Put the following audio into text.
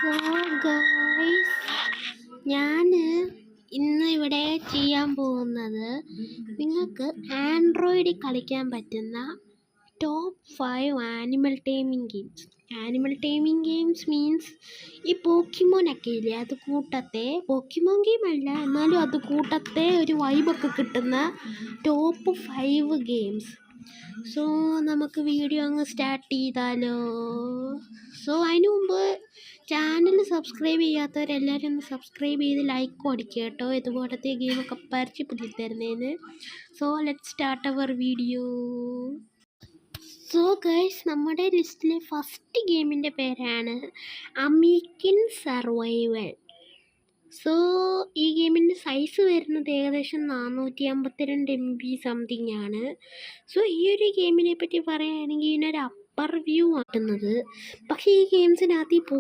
So guys, ഞാൻ ഇന്ന് ഇവിടെ ചെയ്യാൻ പോകുന്നത് നിങ്ങൾക്ക് ആൻഡ്രോയിഡിൽ കളിക്കാൻ പറ്റുന്ന top 5 animal timing games. Animal timing games means ഈ പോക്കിമോനൊക്കെ ഇല്ലേ, അത് കൂട്ടത്തെ പോക്കിമോൻ ഗെയിം അല്ല, എന്നാലും അത് കൂട്ടത്തെ ഒരു വൈബൊക്കെ കിട്ടുന്ന ടോപ്പ് 5 ഗെയിംസ്. സോ നമുക്ക് വീഡിയോ അങ്ങ് സ്റ്റാർട്ട് ചെയ്താലോ? സോ അതിന് മുമ്പ് ചാനൽ സബ്സ്ക്രൈബ് ചെയ്യാത്തവരെല്ലാവരും ഒന്ന് സബ്സ്ക്രൈബ് ചെയ്ത് ലൈക്ക് അടിക്കുക കേട്ടോ, ഇതുപോലത്തെ ഗെയിമൊക്കെ പരിചയപ്പെടുത്തി തരുന്നതിന്. So let start our video. So guys, നമ്മുടെ ലിസ്റ്റിലെ ഫസ്റ്റ് ഗെയിമിൻ്റെ പേരാണ് അമേരിക്കൻ സർവൈവൽ. സോ ഈ ഗെയിമിൻ്റെ സൈസ് വരുന്നത് ഏകദേശം 452 MB സംതിങ് ആണ്. സോ ഈ ഒരു ഗെയിമിനെ പറ്റി പറയുകയാണെങ്കിൽ ഇതിനൊരു അപ്പർ വ്യൂ ആട്ടുന്നത്, പക്ഷേ ഈ ഗെയിംസിനകത്ത് ഈ